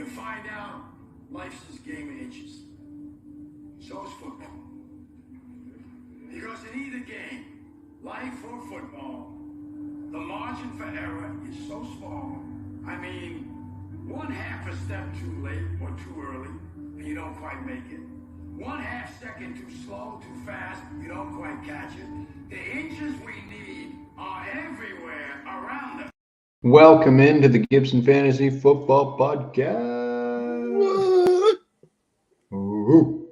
you find out life's this game of inches. So is football. Because in either game, life or football, the margin for error is so small. I mean, one half a step too late or too early, and you don't quite make it. 1/2 second too slow, too fast, you don't quite catch it. The inches we need are everywhere around us. Welcome into the Gibson Fantasy Football Podcast. Ooh.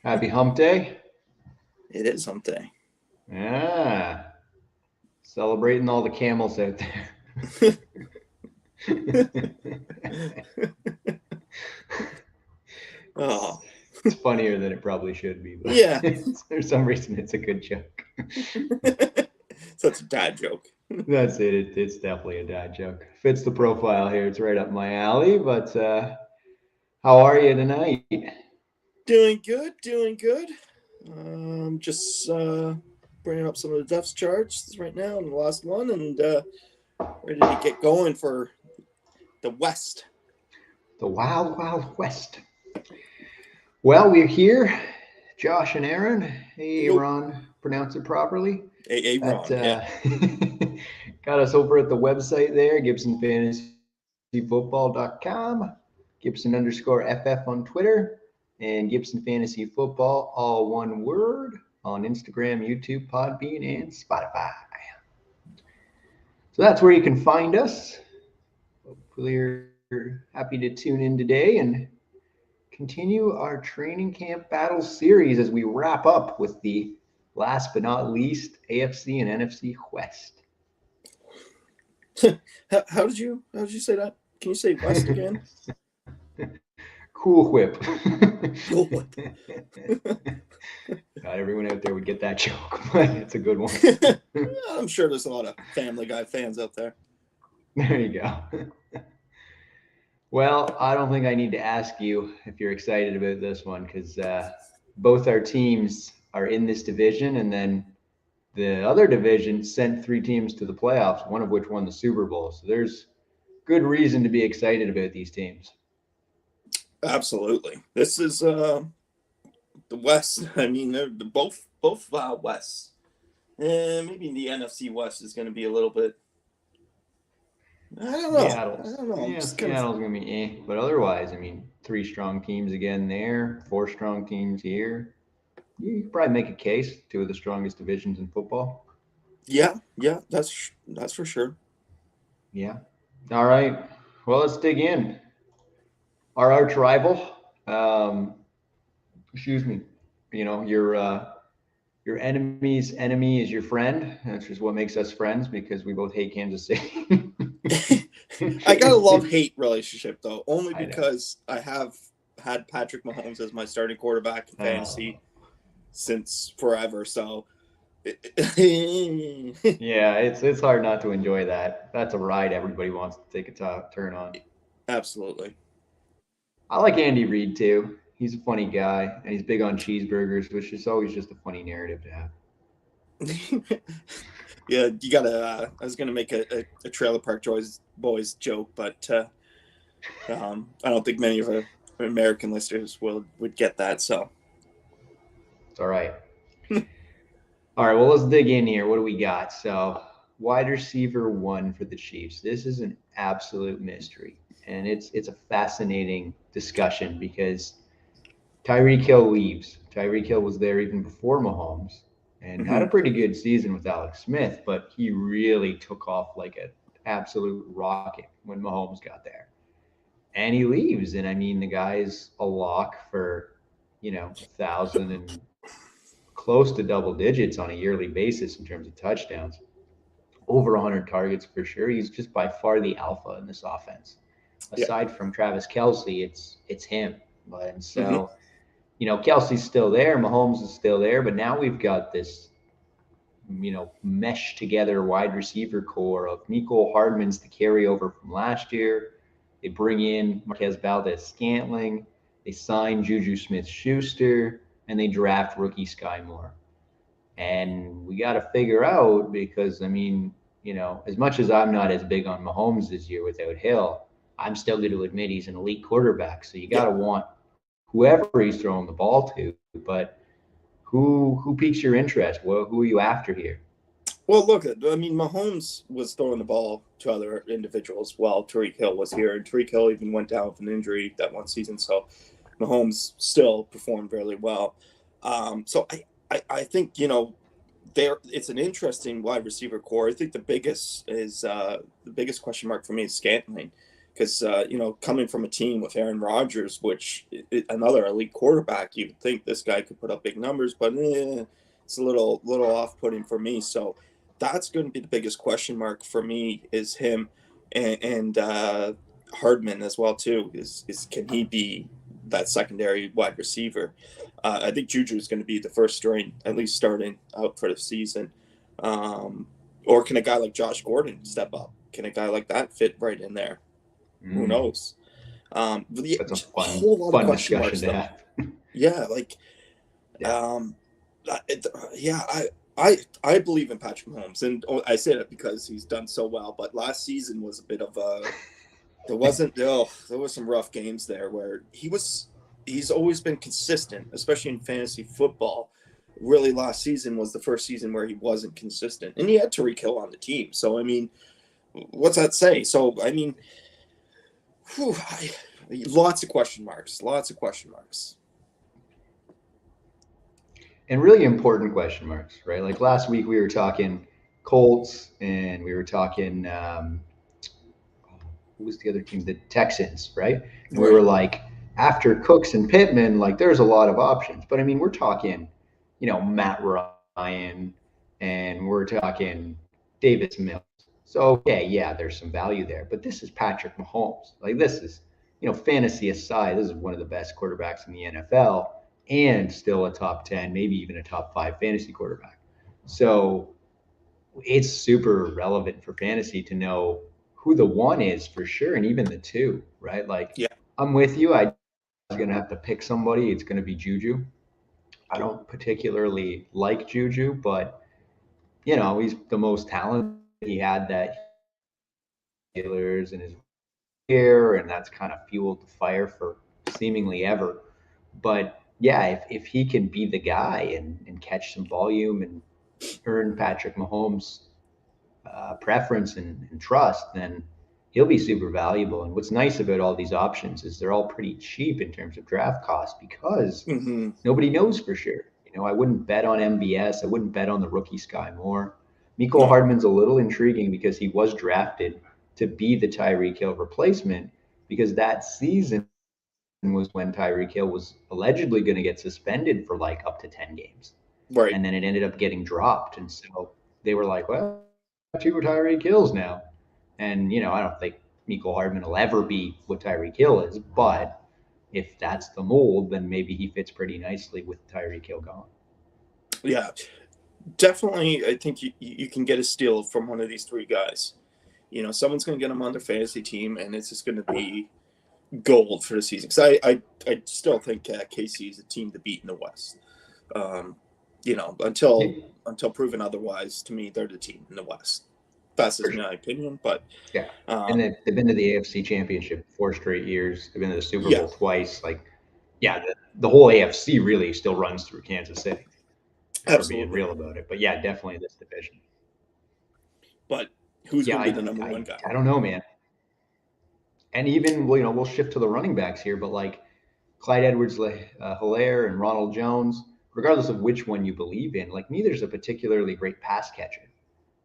Happy hump day. It is hump day. Yeah. Celebrating all the camels out there. Oh, it's funnier than it probably should be. But yeah. For some reason, it's a good joke. Such a dad joke. That's it. It's definitely a dad joke. Fits the profile here. It's right up my alley. But how are you tonight? Doing good. Just bringing up some of the depth charts right now in the last one, and ready to get going for the West. The Wild Wild West. Well, we're here. Josh and Aaron. A-Aron, pronounce it properly. A-Aron, yeah. Got us over at the website there, GibsonFantasyFootball.com, Gibson_FF on Twitter, and Gibson Fantasy Football, all one word, on Instagram, YouTube, Podbean, and Spotify. So that's where you can find us. Hopefully you're happy to tune in today and continue our training camp battle series as we wrap up with the last but not least AFC and NFC West. How did you say that? Can you say West again? Cool whip. Cool whip. Not everyone out there would get that joke, but it's a good one. I'm sure there's a lot of Family Guy fans out there. There you go. Well, I don't think I need to ask you if you're excited about this one because both our teams are in this division, and then the other division sent 3 teams to the playoffs, one of which won the Super Bowl. So there's good reason to be excited about these teams. Absolutely. This is the West. I mean, they're both Wests. And maybe the NFC West is going to be a little bit. I don't know. Yeah, Seattle's going to be but otherwise, I mean, 3 strong teams again there, 4 strong teams here. You could probably make a case, 2 of the strongest divisions in football. Yeah, that's for sure. Yeah. All right. Well, let's dig in. Our arch rival, your enemy's enemy is your friend. That's just what makes us friends because we both hate Kansas City. I got a love-hate relationship, though, only because I have had Patrick Mahomes as my starting quarterback in fantasy since forever. So, yeah, it's hard not to enjoy that. That's a ride everybody wants to take a turn on. Absolutely. I like Andy Reid, too. He's a funny guy, and he's big on cheeseburgers, which is always just a funny narrative to have. Yeah, you gotta. I was gonna make a Trailer Park Boys joke, but I don't think many of our American listeners would get that. So it's all right. All right, well, let's dig in here. What do we got? So, wide receiver 1 for the Chiefs. This is an absolute mystery, and it's a fascinating discussion because Tyreek Hill leaves. Tyreek Hill was there even before Mahomes and had a pretty good season with Alex Smith, but he really took off like an absolute rocket when Mahomes got there. And he leaves, and I mean, the guy's a lock for, 1,000 and close to double digits on a yearly basis in terms of touchdowns. Over 100 targets for sure. He's just by far the alpha in this offense. Aside from Travis Kelce, it's him. And so, Kelce's still there, Mahomes is still there, but now we've got this, mesh together wide receiver core of Mecole Hardman's the carryover from last year. They bring in Marquez Valdes-Scantling. They sign Juju Smith-Schuster, and they draft rookie Sky Moore. And we got to figure out because, I mean, as much as I'm not as big on Mahomes this year without Hill, I'm still going to admit he's an elite quarterback. So you got to want whoever he's throwing the ball to. But who piques your interest? Well, who are you after here? Well, look, I mean, Mahomes was throwing the ball to other individuals while Tyreek Hill was here, and Tyreek Hill even went down with an injury that one season, so Mahomes still performed fairly well. So I think, you know, it's an interesting wide receiver core. I think the biggest question mark for me is Scantling, because you know, coming from a team with Aaron Rodgers, which another elite quarterback, you would think this guy could put up big numbers, but it's a little off-putting for me. So that's going to be the biggest question mark for me, is him, and Hardman as well too. Is can he be that secondary wide receiver? I think Juju is going to be the first string, at least starting out for the season. Or can a guy like Josh Gordon step up? Can a guy like that fit right in there? Who knows? That's a whole lot of question marks. To have. Yeah, like, I believe in Patrick Mahomes, and I say that because he's done so well. But last season was a bit of a there was some rough games there where he's always been consistent, especially in fantasy football. Really, last season was the first season where he wasn't consistent, and he had Tyreek Hill on the team. So I mean, what's that say? So I mean, lots of question marks. And really important question marks, right? Like last week we were talking Colts and we were talking who was the other team? The Texans, right? And we were like, after Cooks and Pittman, like there's a lot of options. But I mean, we're talking, you know, Matt Ryan, and we're talking Davis Mills. So okay, yeah, there's some value there. But this is Patrick Mahomes. Like this is, you know, fantasy aside, this is one of the best quarterbacks in the NFL and still a top 10, maybe even a top 5 fantasy quarterback. So it's super relevant for fantasy to know who the one is for sure, and even the two, right? Like, I'm with you. I was going to have to pick somebody. It's going to be Juju. I don't particularly like Juju, but, you know, he's the most talented. He had that Steelers in his year, and that's kind of fueled the fire for seemingly ever. But yeah, if he can be the guy and catch some volume and earn Patrick Mahomes' preference and trust, then he'll be super valuable. And what's nice about all these options is they're all pretty cheap in terms of draft cost because nobody knows for sure. You know, I wouldn't bet on MBS. I wouldn't bet on the rookie Sky Moore. Mecole Hardman's a little intriguing because he was drafted to be the Tyreek Hill replacement, because that season was when Tyreek Hill was allegedly going to get suspended for like up to 10 games. Right. And then it ended up getting dropped. And so they were like, well, 2 Tyreek Hills now. And, you know, I don't think Mecole Hardman will ever be what Tyreek Hill is. But if that's the mold, then maybe he fits pretty nicely with Tyreek Hill gone. Yeah, definitely. I think you can get a steal from one of these three guys. You know, someone's going to get him on their fantasy team, and it's just going to be gold for the season. Because I still think KC is a team to beat in the West. You know, until proven otherwise, to me, they're the team in the West. That's just my opinion, but yeah. And they've been to the AFC Championship 4 straight years. They've been to the Super Bowl twice. Like, yeah, the whole AFC really still runs through Kansas City. Absolutely, being real about it. But yeah, definitely this division. But who's going to be the number one guy? I don't know, man. And even, you know, we'll shift to the running backs here, but like Clyde Edwards-Helaire and Ronald Jones, regardless of which one you believe in, like neither's a particularly great pass catcher.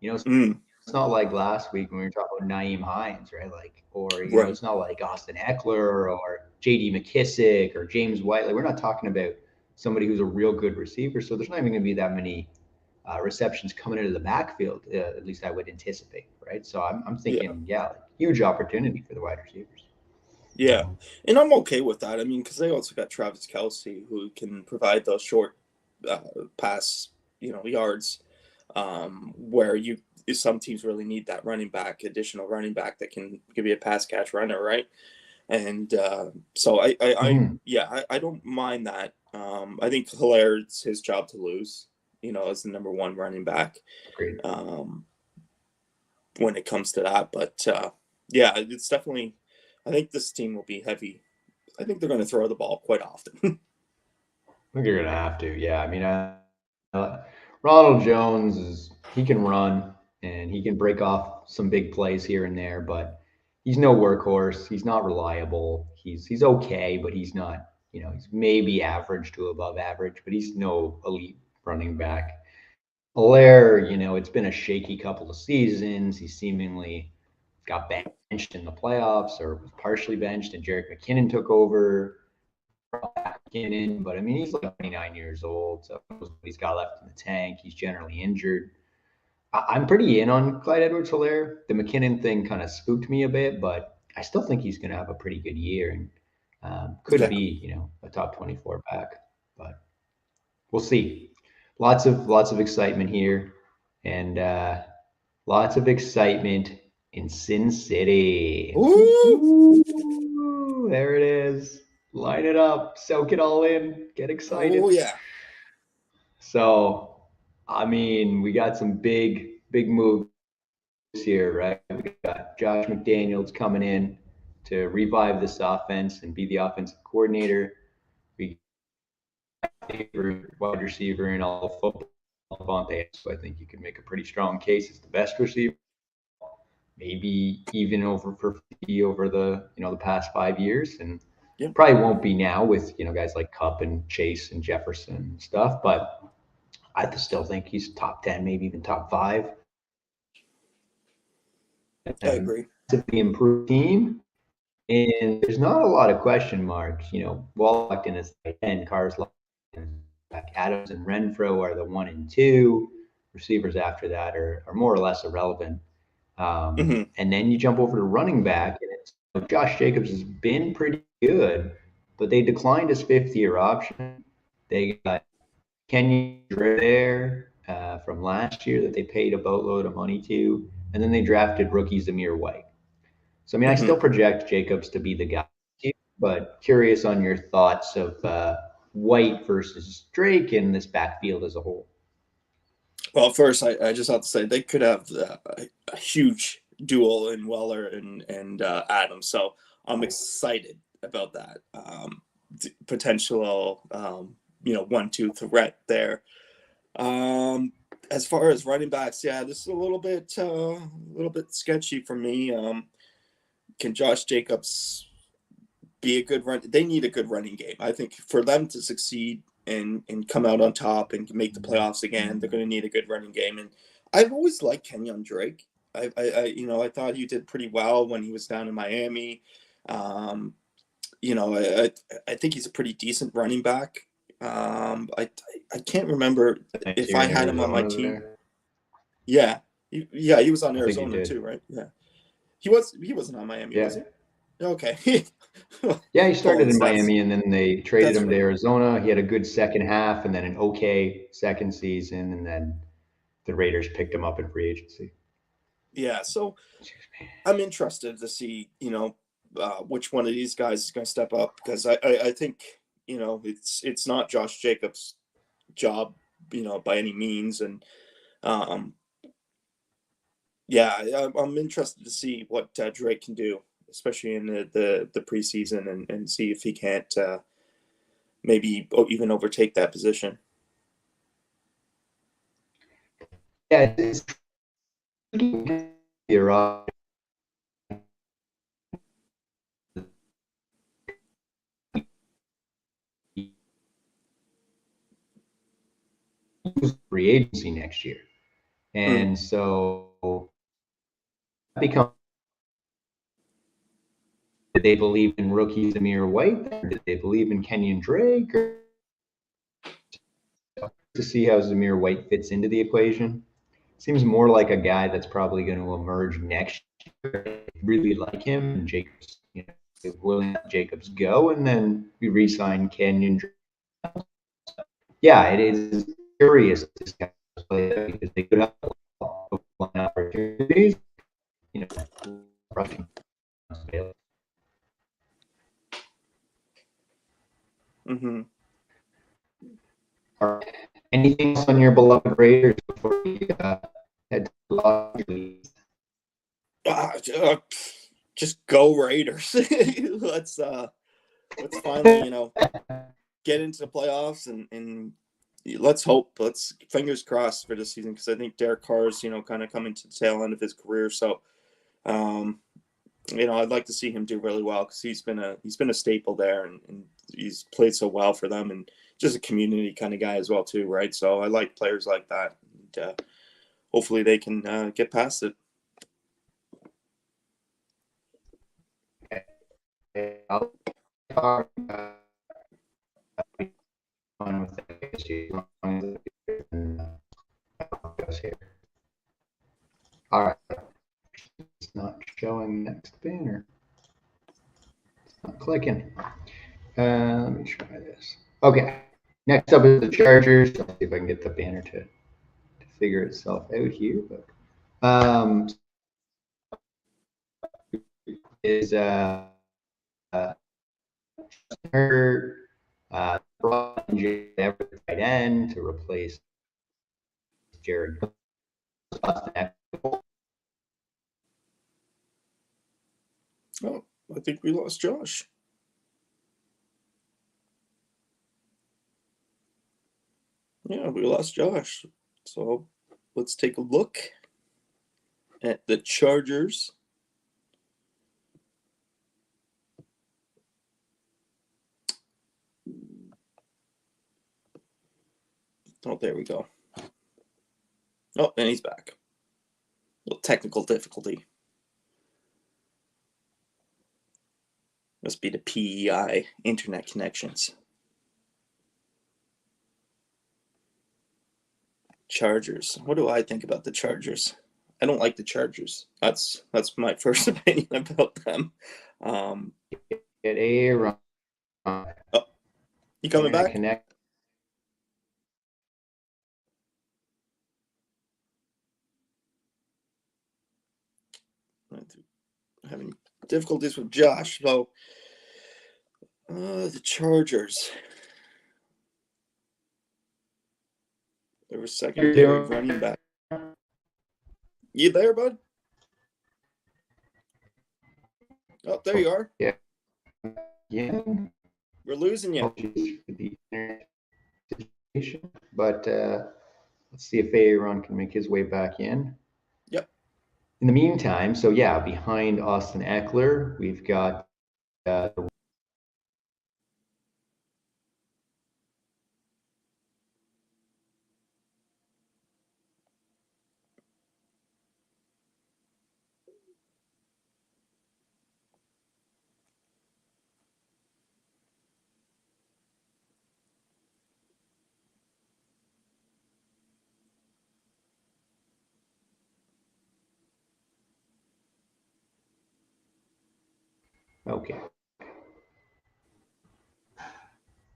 You know, it's not like last week when we were talking about Nyheim Hines, right? Like, or you know, it's not like Austin Eckler or J.D. McKissick or James White. Like, we're not talking about somebody who's a real good receiver. So there's not even going to be that many receptions coming into the backfield. At least I would anticipate, right? So I'm thinking, like, huge opportunity for the wide receivers. Yeah, and I'm okay with that. I mean, because they also got Travis Kelce, who can provide those short pass, you know, yards, where some teams really need that additional running back that can give you a pass catch runner, right? And so I don't mind that. I think Hilaire, it's his job to lose, you know, as the number one running back. When it comes to that, but it's definitely I think this team will be heavy. I think they're going to throw the ball quite often. I think you're gonna have to. Yeah, I mean, Ronald Jones he can run and he can break off some big plays here and there, but he's no workhorse. He's not reliable. He's okay, but he's not. He's maybe average to above average, but he's no elite running back. Allaire, it's been a shaky couple of seasons. He seemingly got benched in the playoffs or was partially benched, and Jerick McKinnon took over. McKinnon, but I mean, he's like 29 years old, so he's got left in the tank. He's generally injured. I'm pretty in on Clyde Edwards-Helaire. The McKinnon thing kind of spooked me a bit, but I still think he's going to have a pretty good year and could be, a top 24 back. But we'll see. Lots of excitement here, and lots of excitement in Sin City. Ooh, there it is. Line it up, soak it all in, get excited. Oh yeah. So, I mean, we got some big moves here, right? We got Josh McDaniels coming in to revive this offense and be the offensive coordinator. We got favorite wide receiver in all of football. So I think you can make a pretty strong case as the best receiver. Maybe even over the the past 5 years, and probably won't be now with guys like Kupp and Chase and Jefferson and stuff. But I still think he's top 10, maybe even top 5. I agree. It's the improved team, and there's not a lot of question marks. Wallachton is tight end, Carsley, Adams and Renfro are the 1 and 2. Receivers after that are more or less irrelevant. And then you jump over to running back, and Josh Jacobs has been pretty good, but they declined his 5th-year option. They got Kenyon there from last year that they paid a boatload of money to, and then they drafted rookie Zamir White. So, I mean, I still project Jacobs to be the guy, but curious on your thoughts of White versus Drake in this backfield as a whole. Well, first, I just have to say they could have a huge duel in Weller and Adams. So I'm excited about that potential, 1-2 threat there. As far as running backs, this is a little bit sketchy for me. Can Josh Jacobs be a good run? They need a good running game. I think for them to succeed and come out on top and make the playoffs again, they're going to need a good running game. And I've always liked Kenyon Drake. I thought he did pretty well when he was down in Miami. I think he's a pretty decent running back. I can't remember if I had him on my team. Yeah, he was on Arizona too, right? Yeah, he wasn't on Miami, was he? Okay. Yeah, he started in Miami, and then they traded him to Arizona. He had a good second half, and then an okay second season, and then the Raiders picked him up in free agency. Yeah, so I'm interested to see, which one of these guys is going to step up, because I think, it's not Josh Jacobs' job, by any means, and I'm interested to see what Drake can do, especially in the preseason, and see if he can't maybe even overtake that position. Yeah, you're right. Free agency next year, and so become. Did they believe in rookie Zamir White? Did they believe in Kenyon Drake? To see how Zamir White fits into the equation. Seems more like a guy that's probably going to emerge next year. Really like him, and Jacobs, willing to let Jacobs go, and then we re-sign Kenyon Drake. Yeah, it is curious this guy play because they could have opportunities, rushing. Anything else on your beloved Raiders before we head to the just go Raiders. let's finally, get into the playoffs and let's hope. Let's fingers crossed for this season, because I think Derek Carr is, kind of coming to the tail end of his career. So, I'd like to see him do really well, because he's been a staple there, and he's played so well for them, and just a community kind of guy as well too, right? So I like players like that. And, hopefully they can get past it. I'll talk on with that issue. All right. It's not showing next banner. It's not clicking. Let me try this. Okay. Next up is the Chargers. Let's see if I can get the banner to figure itself out here. But is her brought in tight end to replace Jared. Oh, I think we lost Josh. Yeah, we lost Josh. So let's take a look at the Chargers. Oh, there we go. Oh, and he's back. A little technical difficulty. Must be the PEI internet connections. Chargers. What do I think about the Chargers? I don't like the Chargers. That's my first opinion about them. Get A-Aron. Oh, you coming back? Connect. Having difficulties with Josh. So, the Chargers. They were secondary running back. You there, bud? Oh, there you are. Yeah. Yeah. We're losing you. But let's see if A-Aron can make his way back in. Yep. In the meantime, so yeah, behind Austin Eckler, we've got okay.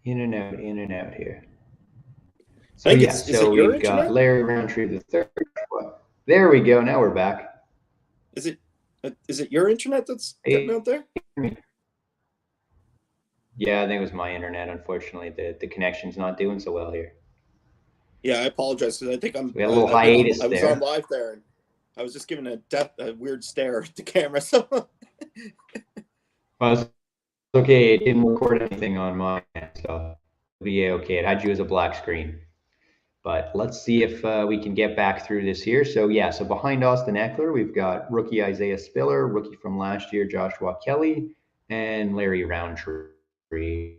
In and out here. So yeah, so we've got Larry Roundtree the third. There we go. Now we're back. Is it your internet that's getting out there? Yeah, I think it was my internet. Unfortunately, the connection's not doing so well here. Yeah, I apologize, because I think we had a little hiatus I was on live there, and I was just giving a weird stare at the camera. So. Well, it's okay. It didn't record anything on my end, so it'll be okay. It had you as a black screen. But let's see if we can get back through this here. So yeah, so behind Austin Eckler, we've got rookie Isaiah Spiller, rookie from last year, Joshua Kelly, and Larry Roundtree.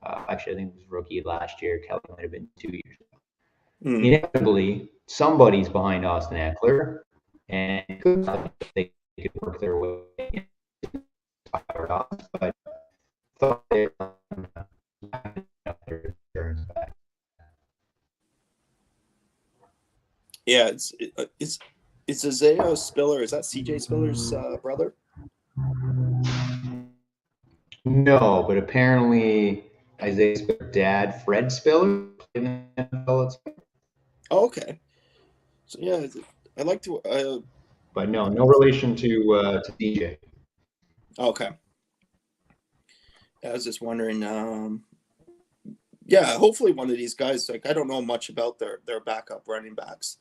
Actually, I think it was rookie last year. Kelly might have been 2 years ago. Inevitably, somebody's behind Austin Eckler, and they could work their way in. But thought they back. Yeah, it's Isaiah Spiller. Is that CJ Spiller's brother? No, but apparently Isaiah Spiller's dad, Fred Spiller, played in the NFL. Oh, okay. So yeah, I like to. But no relation to DJ. Okay. I was just wondering. Yeah, hopefully one of these guys. Like, I don't know much about their backup running backs.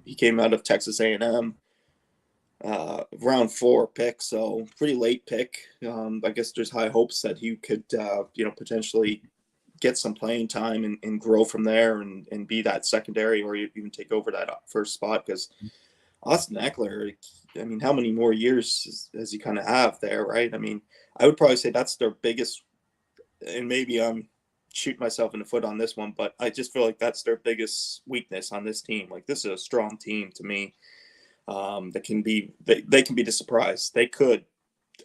He came out of Texas A&M. round 4 pick, so pretty late pick. I guess there's high hopes that he could, potentially get some playing time and grow from there and be that secondary or even take over that first spot, because Austin Eckler, I mean, how many more years does he kind of have there, right? I mean, I would probably say that's their biggest, and maybe I'm shooting myself in the foot on this one, but I just feel like that's their biggest weakness on this team. Like, this is a strong team to me. That can be they can be the surprise. They could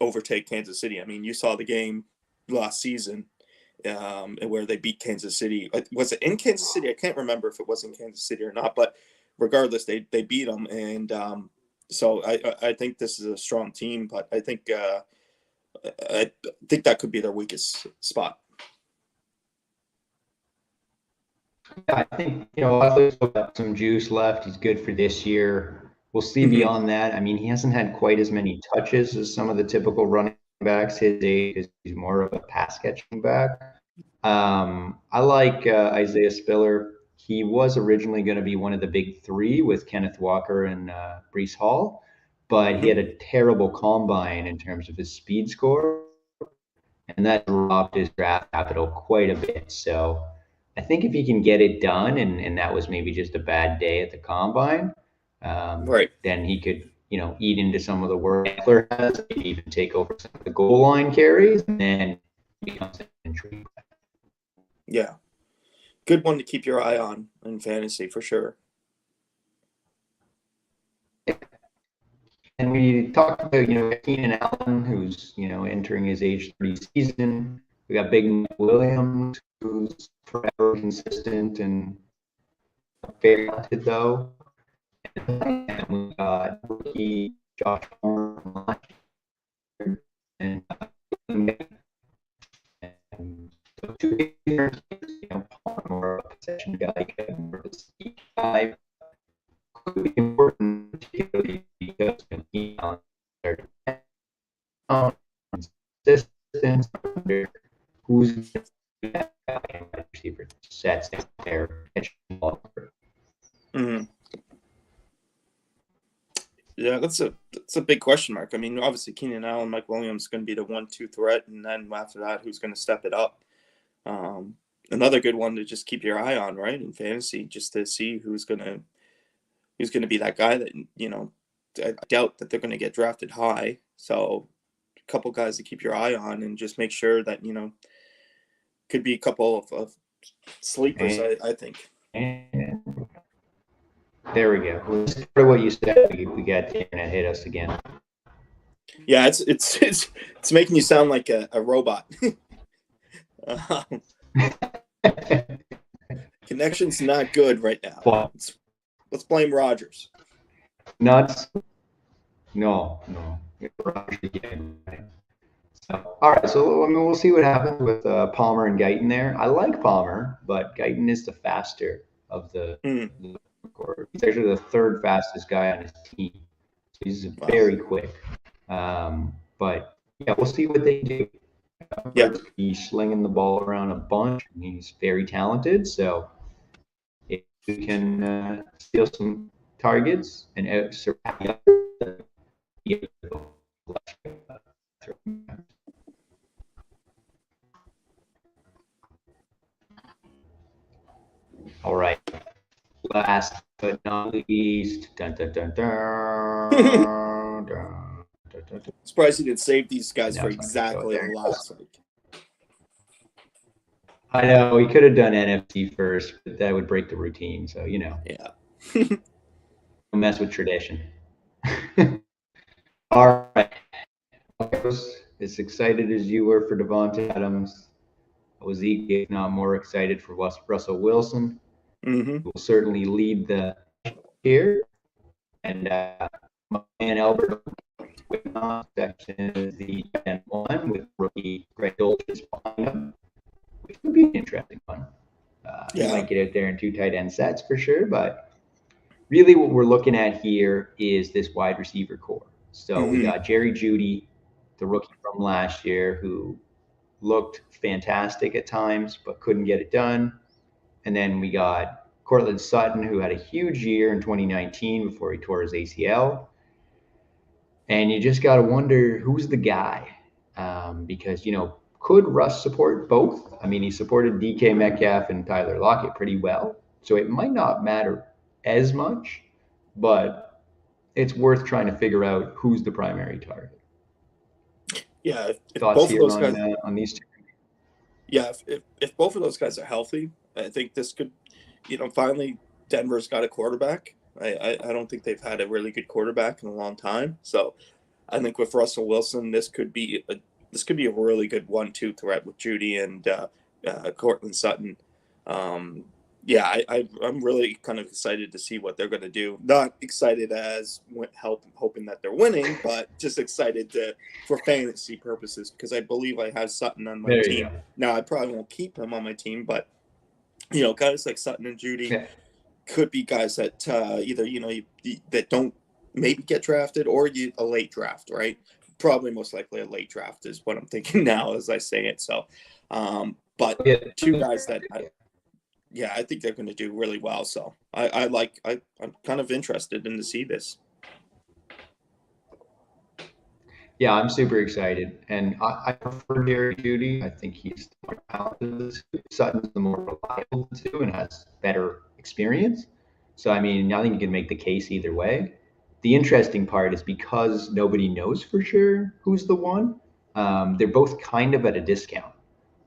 overtake Kansas City. I mean, you saw the game last season where they beat Kansas City. Was it in Kansas City? I can't remember if it was in Kansas City or not, but regardless, they beat them. And so I think this is a strong team, but I think that could be their weakest spot. Yeah, I think, Leslie's got some juice left. He's good for this year. We'll see beyond that. I mean, he hasn't had quite as many touches as some of the typical running backs his age, because he's more of a pass catching back. I like Isaiah Spiller. He was originally going to be one of the big 3 with Kenneth Walker and Breece Hall, but he had a terrible combine in terms of his speed score, and that dropped his draft capital quite a bit. So I think if he can get it done, and that was maybe just a bad day at the combine, right, then he could, eat into some of the work Eckler has, maybe even take over some of the goal line carries, and then becomes an intrigue. Yeah. Good one to keep your eye on in fantasy for sure. And we talked about, Keenan Allen, who's, entering his age 30 season. We got Big Mike Williams, who's forever consistent and very talented, though. And we got rookie Josh from last year, and so 2 years, more of a possession guy, more of a speed guy, could be important, particularly because he consistent who's that guy in wide receiver sets there. Yeah, that's a big question mark. I mean, obviously Keenan Allen, Mike Williams is going to be the 1-2 threat, and then after that, who's going to step it up? Another good one to just keep your eye on, right, in fantasy, just to see who's going to be that guy that, I doubt that they're going to get drafted high. So a couple guys to keep your eye on and just make sure that, could be a couple of sleepers, I think. There we go. Part of what you said, we got the internet hit us again. Yeah, it's making you sound like a robot. Connection's not good right now. Let's blame Rogers. Nuts. No. Rogers again. So, all right, so we'll see what happens with Palmer and Guyton there. I like Palmer, but Guyton is the faster of the He's actually the 3rd fastest guy on his team. So he's very quick. But yeah, we'll see what they do. He's slinging the ball around a bunch, and he's very talented. So if we can steal some targets and surpass all right. Last but not least, Surprised he didn't save these guys for exactly last week. I know, he could have done NFC first, but that would break the routine. So, Yeah. Don't mess with tradition. All right. I was as excited as you were for Devontae Adams. I was if not more excited for Russell Wilson. Will certainly lead the here, and my man Albert section is the N1 with rookie Greg Dolchich behind him, which would be an interesting one. He might get out there in 2 tight end sets for sure, but really what we're looking at here is this wide receiver core. So we got Jerry Jeudy, the rookie from last year, who looked fantastic at times but couldn't get it done. And then we got Cortland Sutton, who had a huge year in 2019 before he tore his ACL. And you just got to wonder who's the guy, because could Russ support both? I mean, he supported DK Metcalf and Tyler Lockett pretty well, so it might not matter as much, but it's worth trying to figure out who's the primary target. Yeah, if Thoughts both of here those guys, on these two? yeah, if both of those guys are healthy, I think this could, finally Denver's got a quarterback. I don't think they've had a really good quarterback in a long time. So I think with Russell Wilson, this could be a really good 1-2 threat with Judy and Cortland Sutton. Yeah, I'm really kind of excited to see what they're going to do. Not excited as hoping that they're winning, but just excited for fantasy purposes because I believe I have Sutton on my There you team. go. Now, I probably won't keep him on my team, but guys like Sutton and Judy Yeah. could be guys that either that don't maybe get drafted or a late draft, right? Probably most likely a late draft is what I'm thinking now as I say it. So, but Yeah. two guys that I think they're going to do really well. So I'm kind of interested in to see this. Yeah, I'm super excited, and I prefer Jerry Jeudy. I think he's the more talented of the two. Sutton's the more reliable of the two and has better experience. So, I mean, I think you can make the case either way. The interesting part is because nobody knows for sure who's the one, they're both kind of at a discount.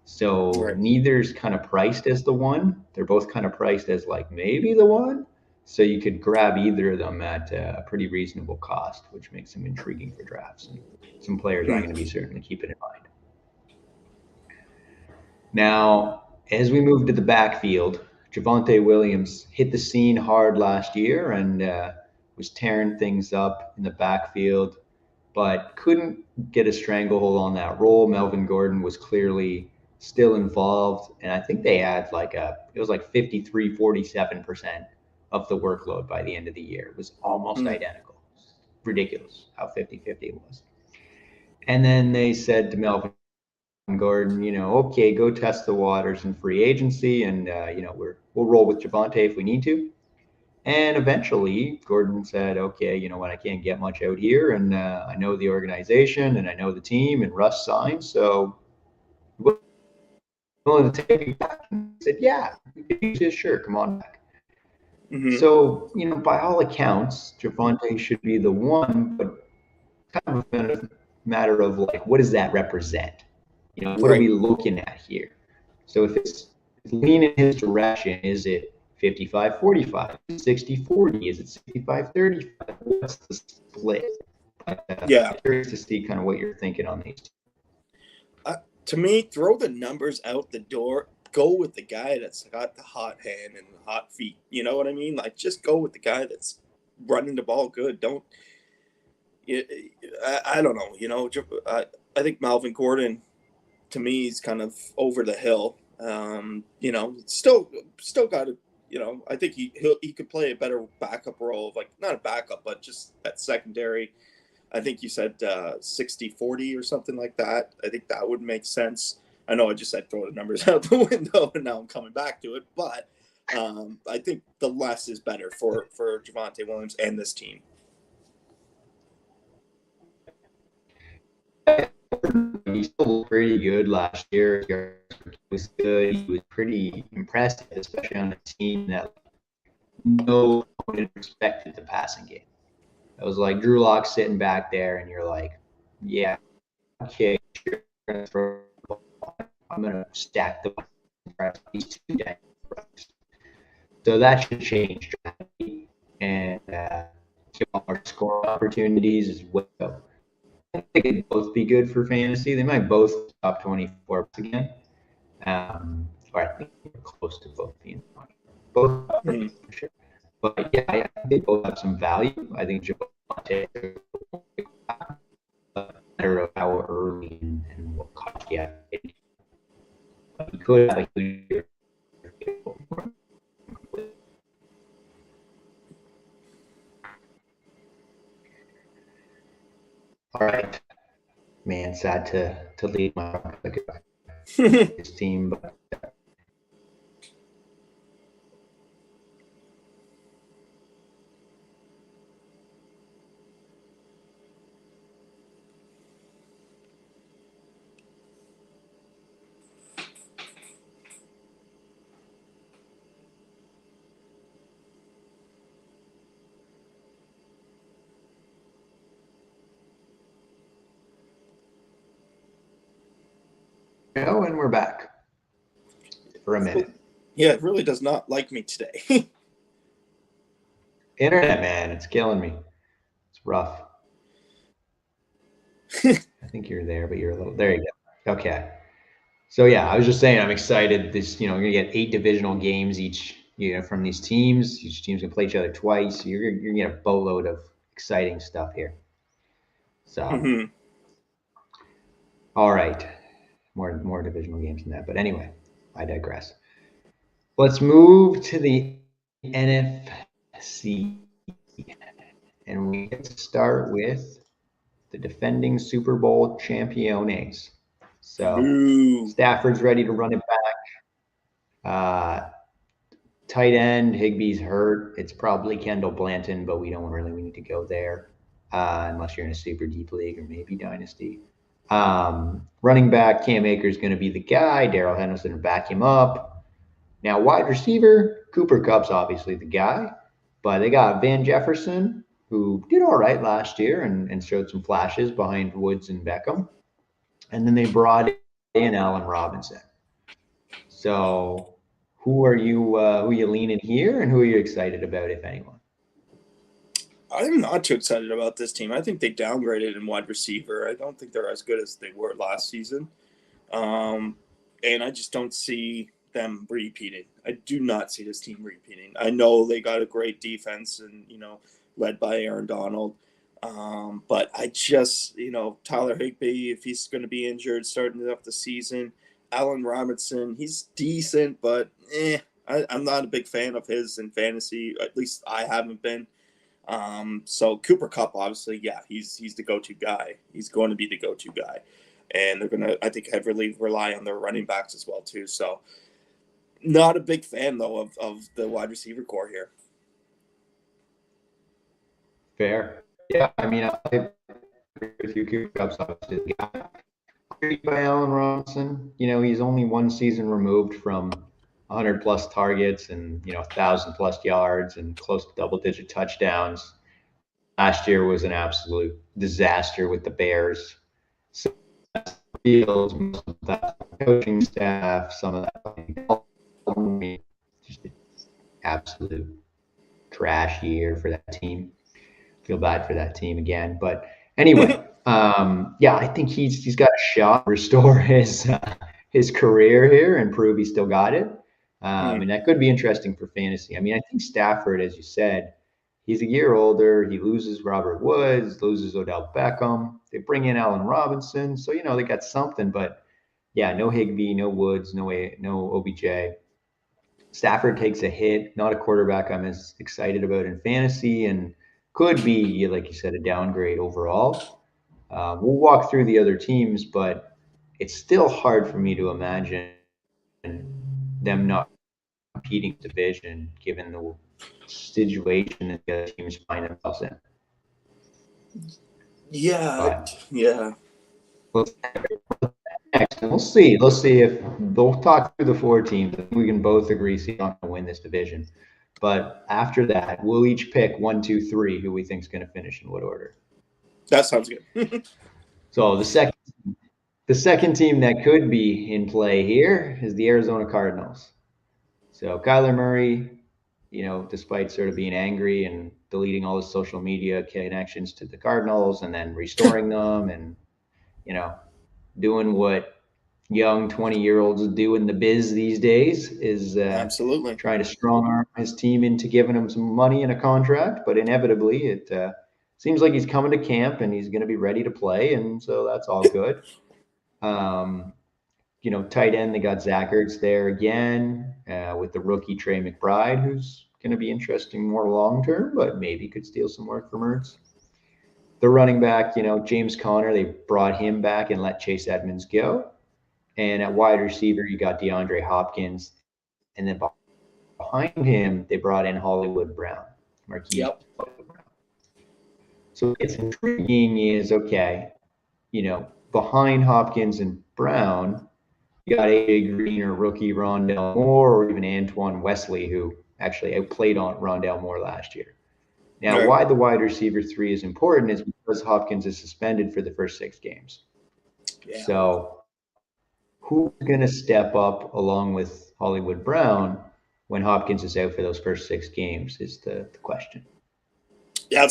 So Right. neither's kind of priced as the one. They're both kind of priced as like maybe the one. So you could grab either of them at a pretty reasonable cost, which makes them intriguing for drafts. And some players I'm going to be certainly keeping in mind. Now, as we move to the backfield, Javonte Williams hit the scene hard last year and was tearing things up in the backfield, but couldn't get a stranglehold on that role. Melvin Gordon was clearly still involved, and I think they had it was like 53-47% of the workload by the end of the year. It was almost identical. Ridiculous how 50-50 it was. And then they said to Melvin Gordon, okay, go test the waters in free agency, and we'll roll with Javonte if we need to. And eventually, Gordon said, okay, you know what, I can't get much out here, and I know the organization, and I know the team, and Russ signed, so willing to take me back. And he said, yeah, he said, sure, come on back. Mm-hmm. So, by all accounts, Javonte should be the one, but kind of a matter of like, what does that represent? What are we looking at here? So if it's leaning in his direction, is it 55-45, 60-40? Is it 65-35? What's the split? I'm curious to see kind of what you're thinking on these. To me, throw the numbers out the door. Go with the guy that's got the hot hand and the hot feet. You know what I mean? Like, just go with the guy that's running the ball good. Don't. I don't know. I think Melvin Gordon, to me, is kind of over the hill. Still got to. I think he could play a better backup role, like not a backup, but just that secondary. I think you said 60-40 or something like that. I think that would make sense. I know I just said throw the numbers out the window, and now I'm coming back to it. But I think the less is better for Javonte Williams and this team. He still looked pretty good last year. He was good. He was pretty impressive, especially on a team that no one respected the passing game. It was like Drew Lock sitting back there, and you're like, yeah, okay, sure, I'm going to stack the these two guys. So that should change dramatically and give more score opportunities as well. I think they could both be good for fantasy. They might both top 24 again. Or I think they're close to both being both for sure. But yeah, I think they both have some value. I think Javonte matter of how early and what cost you have. He could have a good year. All right, man. Sad to leave my his team, but and we're back for a minute. Yeah, it really does not like me today. Internet, man, it's killing me. It's rough. I think you're there, but you're a little. There you go. Okay. So yeah, I was just saying I'm excited. We're gonna get 8 divisional games each, from these teams. Each team's gonna play each other twice. You're gonna get a boatload of exciting stuff here. So, all right, more divisional games than that. But anyway, I digress. Let's move to the NFC, and we get to start with the defending Super Bowl champions. So Stafford's ready to run it back. Tight end, Higbee's hurt. It's probably Kendall Blanton, but we need to go there unless you're in a super deep league or maybe dynasty. Running back, Cam Akers going to be the guy. Darrell Henderson will back him up. Now, wide receiver, Cooper Kupp's obviously the guy, but they got Van Jefferson, who did all right last year and showed some flashes behind Woods and Beckham. And then they brought in Allen Robinson. So who are you leaning here, and who are you excited about, if anyone? I'm not too excited about this team. I think they downgraded in wide receiver. I don't think they're as good as they were last season. And I just don't see them repeating. I do not see this team repeating. I know they got a great defense and, led by Aaron Donald. But I just, Tyler Higbee, if he's going to be injured starting off the season, Allen Robinson, he's decent, but I'm not a big fan of his in fantasy. At least I haven't been. So Cooper Kupp, obviously, yeah, he's the go-to guy. He's going to be the go-to guy. And they're going to, I think, heavily rely on their running backs as well, too. So not a big fan, though, of the wide receiver core here. Fair. Yeah, I mean, I agree with you. Cooper Kupp's obviously the guy. By Allen Robinson, he's only one season removed from 100 plus targets and 1,000 plus yards and close to double-digit touchdowns. Last year was an absolute disaster with the Bears. So fields, that coaching staff, some of that, just an absolute trash year for that team. Feel bad for that team again, but anyway. I think he's got a shot to restore his career here and prove he still got it. And that could be interesting for fantasy. I mean, I think Stafford, as you said, he's a year older. He loses Robert Woods, loses Odell Beckham. They bring in Allen Robinson. So, they got something. But, yeah, no Higbee, no Woods, no OBJ. Stafford takes a hit. Not a quarterback I'm as excited about in fantasy, and could be, like you said, a downgrade overall. We'll walk through the other teams, but it's still hard for me to imagine them not competing division given the situation that the other teams find themselves in. Yeah. We'll see. Let's see if they'll talk through the 4 teams. I think we can both agree he's not going to win this division. But after that, we'll each pick 1, 2, 3 who we think is going to finish in what order. That sounds good. So the second team that could be in play here is the Arizona Cardinals. So Kyler Murray, despite sort of being angry and deleting all his social media connections to the Cardinals and then restoring them and, doing what young 20-year-olds do in the biz these days is absolutely trying to strong arm his team into giving him some money and a contract. But inevitably it seems like he's coming to camp and he's going to be ready to play. And so that's all good. Tight end, they got Zach Ertz there again with the rookie Trey McBride, who's going to be interesting more long-term, but maybe could steal some work from Ertz. The running back, James Conner, they brought him back and let Chase Edmonds go. And at wide receiver, you got DeAndre Hopkins. And then behind him, they brought in Hollywood Brown. Marquise. Yep. So what's intriguing is, behind Hopkins and Brown, you got A.J. Green or rookie Rondale Moore or even Antoine Wesley, who actually outplayed on Rondale Moore last year. Now, why the wide receiver 3 is important is because Hopkins is suspended for the first 6 games. Yeah. So who's going to step up along with Hollywood Brown when Hopkins is out for those first 6 games is the question. Yeah,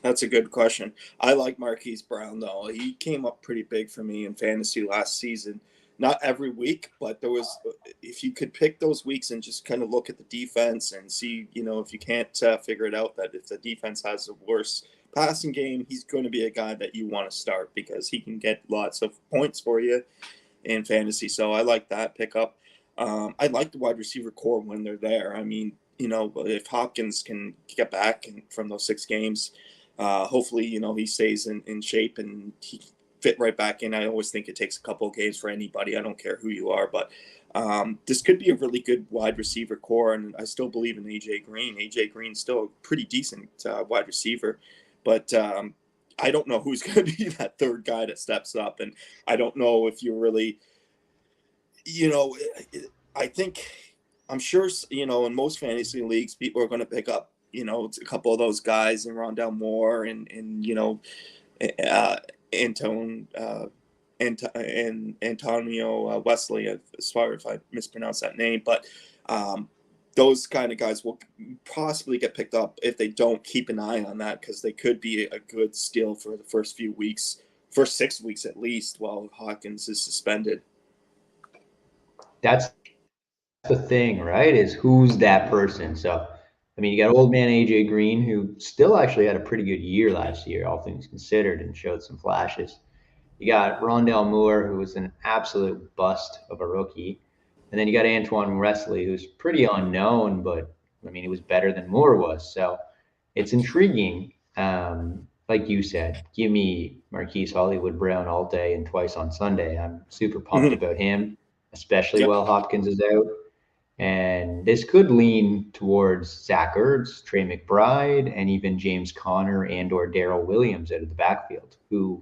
that's a good question. I like Marquise Brown though. He came up pretty big for me in fantasy last season. Not every week, but there was, if you could pick those weeks and just kind of look at the defense and see, if you can't figure it out, that if the defense has a worse passing game, he's going to be a guy that you want to start because he can get lots of points for you in fantasy. So I like that pickup. I like the wide receiver core when they're there. I mean, if Hopkins can get back from those 6 games, hopefully, he stays in shape and he fit right back in. I always think it takes a couple of games for anybody. I don't care who you are, but this could be a really good wide receiver core, and I still believe in A.J. Green. A.J. Green's still a pretty decent wide receiver, but I don't know who's going to be that third guy that steps up, and I don't know if you're really, I think – I'm sure, in most fantasy leagues, people are going to pick up, a couple of those guys and Rondell Moore and Antonio Wesley, sorry if I mispronounced that name, but those kind of guys will possibly get picked up if they don't keep an eye on that, because they could be a good steal for the first 6 weeks at least, while Hawkins is suspended. That's the thing, right? Is who's that person? So, I mean, you got old man A.J. Green, who still actually had a pretty good year last year, all things considered, and showed some flashes. You got Rondell Moore, who was an absolute bust of a rookie. And then you got Antoine Wesley, who's pretty unknown, but, I mean, he was better than Moore was. So it's intriguing. Like you said, give me Marquise Hollywood Brown all day and twice on Sunday. I'm super pumped about him, especially while Hopkins is out. And this could lean towards Zach Ertz, Trey McBride, and even James Conner and or Darrell Williams out of the backfield, who,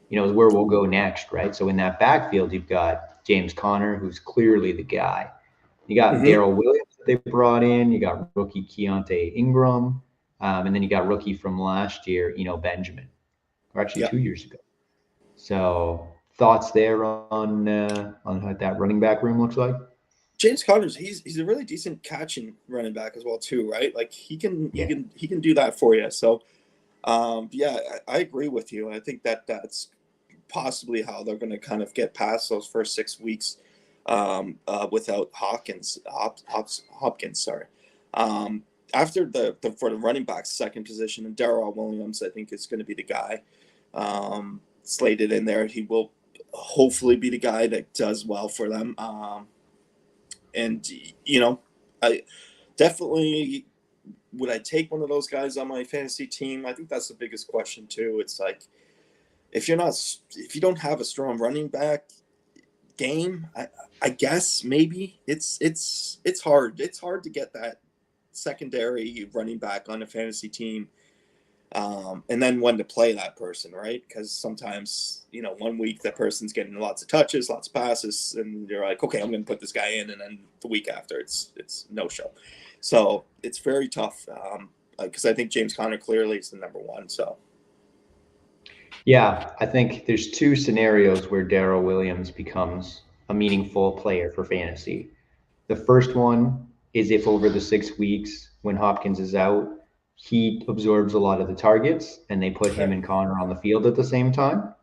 is where we'll go next, right? So in that backfield, you've got James Conner, who's clearly the guy. You got Darrell Williams that they brought in. You got rookie Keontae Ingram. And then you got rookie from last year, Benjamin, or actually 2 years ago. So thoughts there on what that running back room looks like? James Conner, he's a really decent catching running back as well too, right? Like he can do that for you. So, I agree with you. I think that's possibly how they're going to kind of get past those first 6 weeks without Hopkins. Sorry. After for the running back second position, and Darrell Williams, I think is going to be the guy slated in there. He will hopefully be the guy that does well for them. And, I definitely, would I take one of those guys on my fantasy team? I think that's the biggest question too. It's like, if you don't have a strong running back game, I guess maybe it's hard. It's hard to get that secondary running back on a fantasy team. And then when to play that person, right? Because sometimes, 1 week that person's getting lots of touches, lots of passes, and you're like, okay, I'm going to put this guy in, and then the week after, it's no show. So it's very tough because I think James Conner clearly is the number one. So yeah, I think there's 2 scenarios where Darrell Williams becomes a meaningful player for fantasy. The first one is if over the 6 weeks when Hopkins is out, he absorbs a lot of the targets and they put him and Conner on the field at the same time.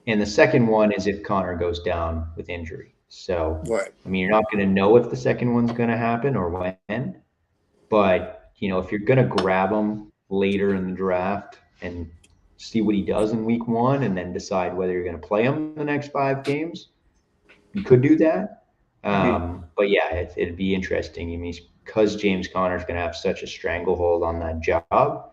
And the second one is if Conner goes down with injury. So, I mean, you're not going to know if the second one's going to happen or when, but, if you're going to grab him later in the draft and see what he does in week 1 and then decide whether you're going to play him the next 5 games, you could do that. But yeah, it'd be interesting. I mean, because James Conner is going to have such a stranglehold on that job,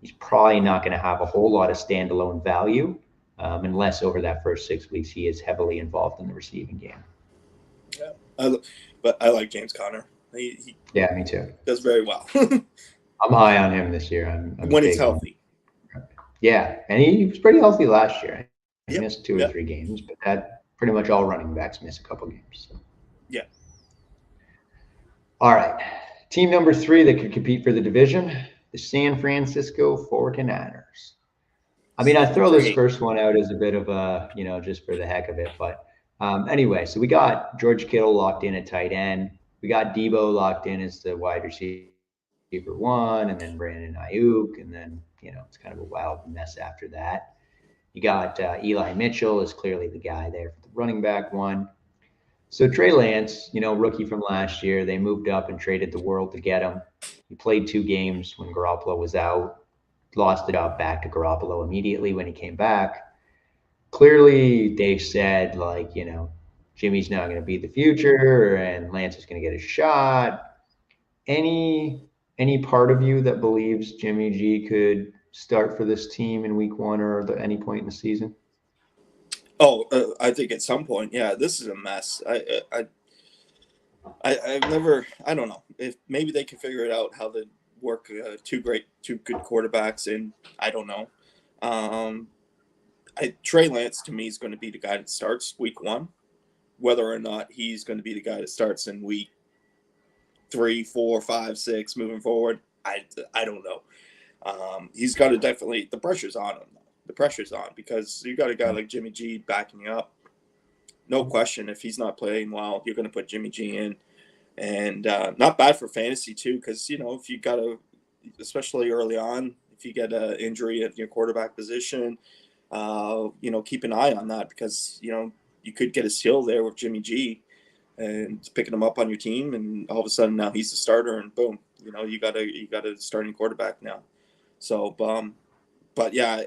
he's probably not going to have a whole lot of standalone value unless over that first 6 weeks he is heavily involved in the receiving game. Yeah, but I like James Conner. He me too. Does very well. I'm high on him this year. I'm when he's healthy. Yeah, and he was pretty healthy last year. He missed 2 or 3 games, but that pretty much all running backs miss a couple games. So. Yeah. All right. Team number 3 that could compete for the division, the San Francisco 49ers. I mean, I throw this first one out as a bit of a, just for the heck of it, but Anyway, so we got George Kittle locked in at tight end. We got Debo locked in as the wide receiver one, and then Brandon Ayuk, and then it's kind of a wild mess after that. You got Eli Mitchell is clearly the guy there for the running back one. So Trey Lance, rookie from last year, they moved up and traded the world to get him. He played 2 games when Garoppolo was out, lost the job back to Garoppolo immediately when he came back. Clearly, they said, Jimmy's not going to be the future and Lance is going to get a shot. Any part of you that believes Jimmy G could start for this team in week 1 or at any point in the season? Oh, I think at some point, yeah, this is a mess. I've never, I don't know if maybe they can figure it out how to work two good quarterbacks in. I don't know. Trey Lance to me is going to be the guy that starts week 1. Whether or not he's going to be the guy that starts in week 3, 4, 5, 6 moving forward, I don't know. He's got to definitely, the pressure's on him. The pressure's on because you got a guy like Jimmy G backing you up. No question, if he's not playing well, you're going to put Jimmy G in. And not bad for fantasy, too, because, if you got to, especially early on, if you get an injury at your quarterback position, keep an eye on that because, you could get a steal there with Jimmy G and picking him up on your team. And all of a sudden now he's the starter and boom, you got a starting quarterback now. So, but yeah,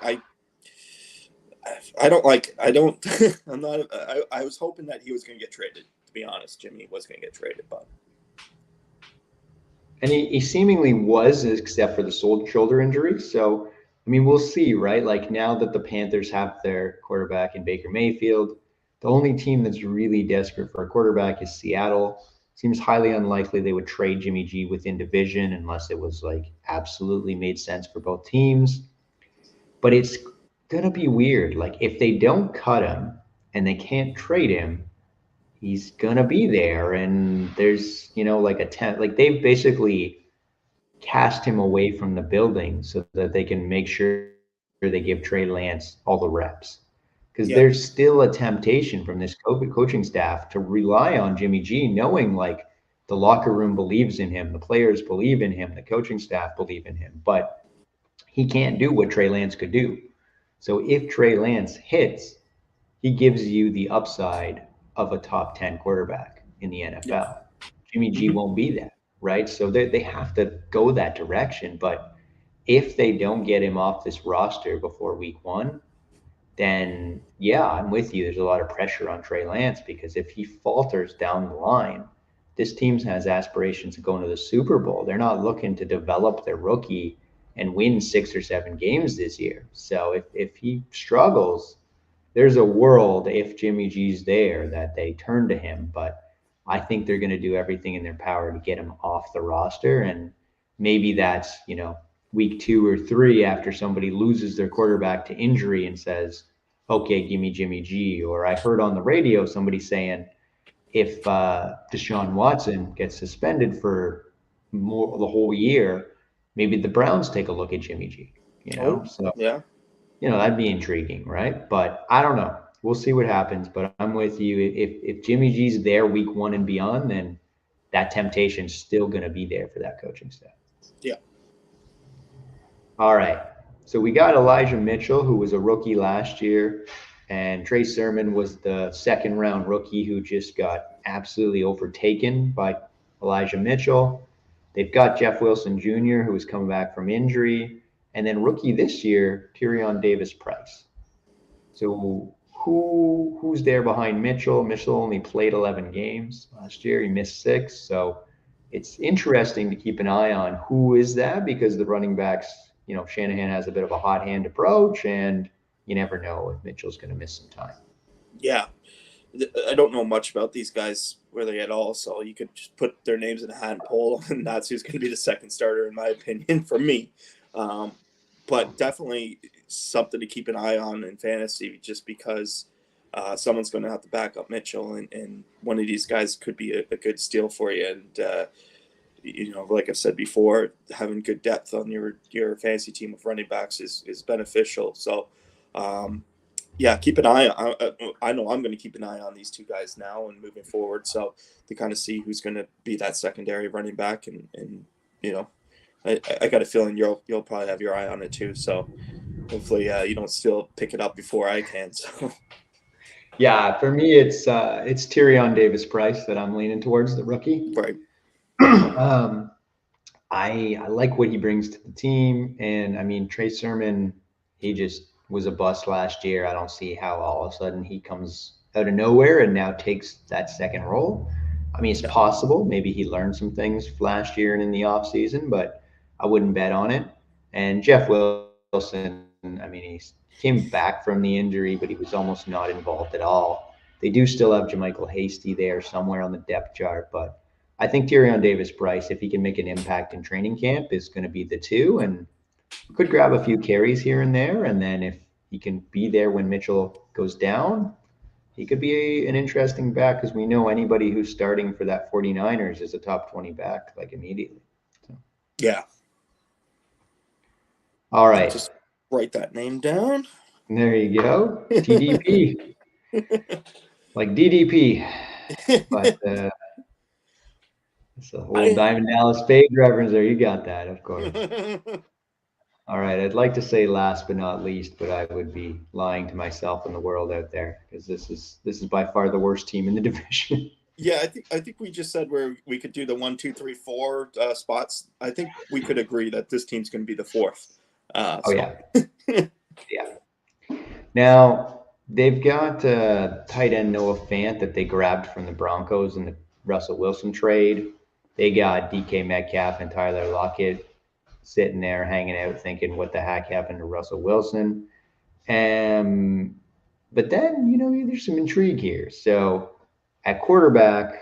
I don't like, I don't, I'm not, I was hoping that he was going to get traded, to be honest. Jimmy was going to get traded, but. And he seemingly was, except for the shoulder injury. So, we'll see, right? Like now that the Panthers have their quarterback in Baker Mayfield, the only team that's really desperate for a quarterback is Seattle. Seems highly unlikely they would trade Jimmy G within division unless it was absolutely made sense for both teams. But it's gonna be weird. Like if they don't cut him and they can't trade him, he's gonna be there. And there's they've basically cast him away from the building so that they can make sure they give Trey Lance all the reps. Because there's still a temptation from this coaching staff to rely on Jimmy G, knowing the locker room believes in him, the players believe in him, the coaching staff believe in him, but he can't do what Trey Lance could do. So if Trey Lance hits, he gives you the upside of a top 10 quarterback in the NFL. Yeah. Jimmy G won't be that, right? So they have to go that direction. But if they don't get him off this roster before week 1, then yeah, I'm with you. There's a lot of pressure on Trey Lance because if he falters down the line, this team has aspirations of going to the Super Bowl. They're not looking to develop their rookie and win 6 or 7 games this year. So if he struggles, there's a world if Jimmy G's there that they turn to him. But I think they're going to do everything in their power to get him off the roster. And maybe that's, week 2 or 3 after somebody loses their quarterback to injury and says, okay, give me Jimmy G. Or I heard on the radio somebody saying if Deshaun Watson gets suspended for the whole year, maybe the Browns take a look at Jimmy G. So yeah, that'd be intriguing, right? But I don't know. We'll see what happens. But I'm with you. If Jimmy G's there week 1 and beyond, then that temptation's still going to be there for that coaching staff. Yeah. All right. So we got Elijah Mitchell, who was a rookie last year, and Trey Sermon was the 2nd-round rookie who just got absolutely overtaken by Elijah Mitchell. They've got Jeff Wilson Jr., who is coming back from injury, and then rookie this year, Tyrion Davis-Price. So who's there behind Mitchell? Mitchell only played 11 games last year. He missed 6. So it's interesting to keep an eye on who is that because the running backs, Shanahan has a bit of a hot hand approach, and you never know if Mitchell's going to miss some time. Yeah. I don't know much about these guys really at all, so you could just put their names in a hat and poll, and that's who's going to be the second starter, in my opinion, for me. But definitely something to keep an eye on in fantasy just because someone's going to have to back up Mitchell, and one of these guys could be a good steal for you. And, like I've said before, having good depth on your fantasy team of running backs is beneficial. So, Yeah, keep an eye on. I know I'm going to keep an eye on these two guys now and moving forward, so to kind of see who's going to be that secondary running back, and you know, I got a feeling you'll probably have your eye on it too. So hopefully, you don't still pick it up before I can. So Yeah, for me, it's Tyrion Davis-Price that I'm leaning towards, the rookie. right, um, I like what he brings to the team, and I mean Trey Sermon, he just was a bust last year. I don't see how all of a sudden he comes out of nowhere and now takes that second role. I mean, it's yeah, possible. Maybe he learned some things last year and in the offseason, but I wouldn't bet on it. And Jeff Wilson, I mean, he came back from the injury, but he was almost not involved at all. They do still have Jermichael Hasty there somewhere on the depth chart, but I think Tyrion Davis-Price, if he can make an impact in training camp, is going to be the two, and could grab a few carries here and there. And then if he can be there when Mitchell goes down, he could be an interesting back, because we know anybody who's starting for that 49ers is a top 20 back, like immediately. So, yeah. all right. Just write that name down. There you go. TDP. Like DDP. But it's a whole Diamond Dallas Spade reference there. You got that, of course. All right. I'd like to say last but not least, but I would be lying to myself and the world out there, because this is by far the worst team in the division. Yeah, I think we just said where we could do the 1, 2, 3, 4 spots. I think we could agree that this team's going to be the fourth. Yeah. Yeah. Now, they've got tight end Noah Fant that they grabbed from the Broncos in the Russell Wilson trade. They got DK Metcalf and Tyler Lockett sitting there hanging out thinking, what the heck happened to Russell Wilson? But then, there's some intrigue here. So at quarterback,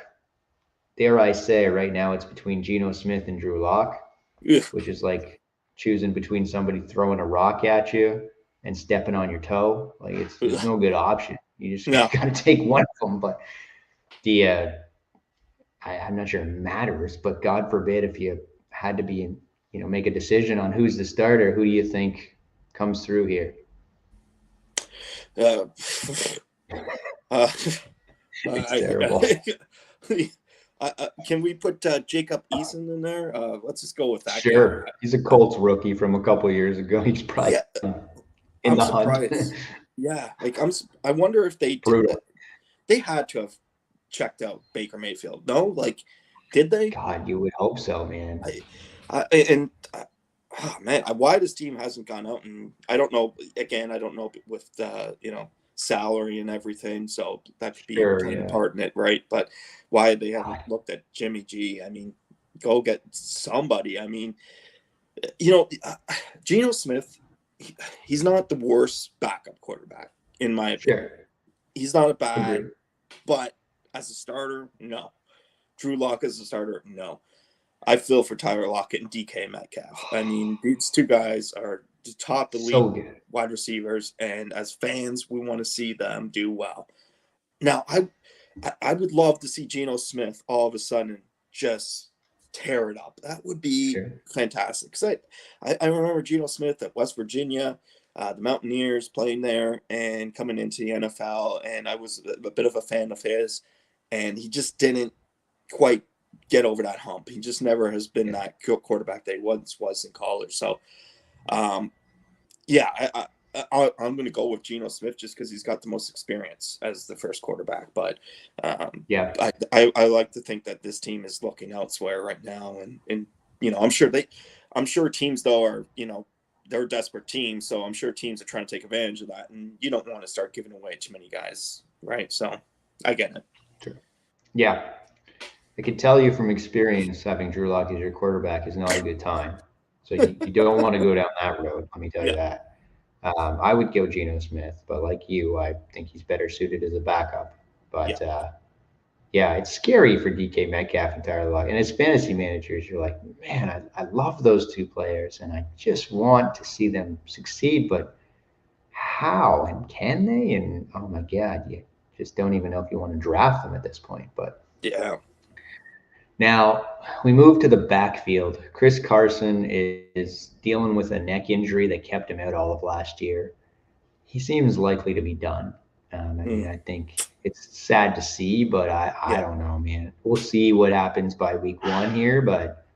dare I say, right now it's between Geno Smith and Drew Lock, which is like choosing between somebody throwing a rock at you and stepping on your toe. Like, there's no good option. You just got to take one of them. But I'm not sure it matters, but God forbid if you had to be make a decision on who's the starter, who do you think comes through here? It's terrible. Can we put Jacob Eason in there? Let's just go with that. Sure. Guy. He's a Colts rookie from a couple of years ago. He's probably in the hunt. Yeah, like I wonder if they did that. They had to have checked out Baker Mayfield. No, like, did they? God, you would hope so, man. Man, why this team hasn't gone out, and I don't know. Again, I don't know with salary and everything, so that could be playing part in it, right? But why they haven't looked at Jimmy G? I mean, go get somebody. I mean, Geno Smith, he's not the worst backup quarterback in my opinion. Sure. He's not a bad, but as a starter, no. Drew Lock as a starter, no. I feel for Tyler Lockett and DK Metcalf. I mean, these two guys are the top elite wide receivers, and as fans, we want to see them do well. Now, I would love to see Geno Smith all of a sudden just tear it up. That would be fantastic. Because I remember Geno Smith at West Virginia, the Mountaineers, playing there and coming into the NFL, and I was a bit of a fan of his, and he just didn't quite get over that hump. He just never has been that quarterback that he once was in college. So, I'm going to go with Geno Smith just because he's got the most experience as the first quarterback. But I like to think that this team is looking elsewhere right now, and I'm sure teams though are they're a desperate teams, so I'm sure teams are trying to take advantage of that, and you don't want to start giving away too many guys, right? So I get it. Sure. Yeah. I can tell you from experience, having Drew Lock as your quarterback is not a good time. So you don't want to go down that road. Let me tell you that. I would go Geno Smith, but like you, I think he's better suited as a backup. But it's scary for DK Metcalf and Tyler Lockett. And as fantasy managers, you're like, man, I love those two players, and I just want to see them succeed. But how and can they? And oh my God, you just don't even know if you want to draft them at this point. But yeah. Now, we move to the backfield. Chris Carson is dealing with a neck injury that kept him out all of last year. he seems likely to be done. I mean, I think it's sad to see, but I don't know, man. We'll see what happens by week 1 here, but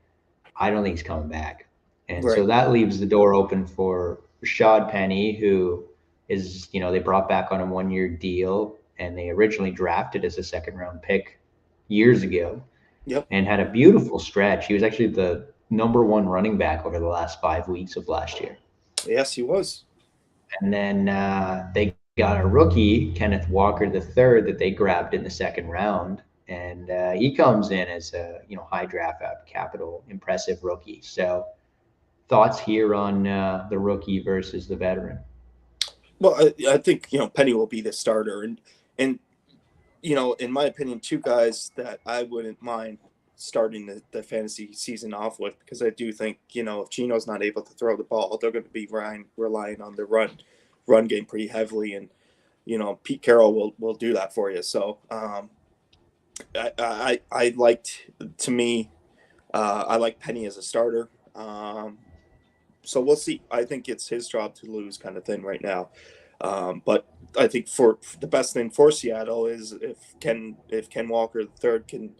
I don't think he's coming back. And so Right. that leaves the door open for Rashad Penny, who is, they brought back on a 1-year deal, and they originally drafted as a second-round pick years ago Yep. and had a beautiful stretch. He was actually the number 1 running back over the last 5 weeks of last year. Yes, he was. And then they got a rookie, Kenneth Walker III, that they grabbed in the second round, and he comes in as a high draft capital, impressive rookie. So thoughts here on the rookie versus the veteran? Well, I think Penny will be the starter, and in my opinion, 2 guys that I wouldn't mind starting the fantasy season off with, because I do think if Gino's not able to throw the ball, they're going to be relying on the run game pretty heavily, and Pete Carroll will do that for you. So I liked, to me, I like Penny as a starter. So we'll see. I think it's his job to lose kind of thing right now. But I think for the best thing for Seattle is if Ken Walker III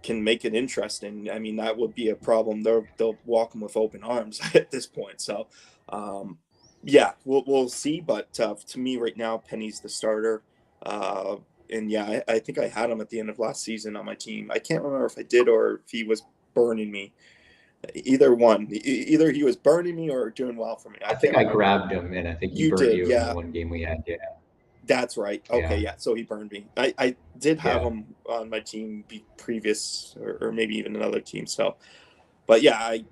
can make it interesting. I mean, that would be a problem. They'll walk him with open arms at this point. So yeah, we'll see. But to me right now, Penny's the starter. And yeah, I think I had him at the end of last season on my team. I can't remember if I did or if he was burning me. Either one. Either he was burning me or doing well for me. I think I grabbed him, and I think he You burned did, you in yeah. the one game we had. Yeah, That's right. Okay, Yeah. yeah. So he burned me. I did have Yeah. him on my team previous, or maybe even another team. So, but yeah, I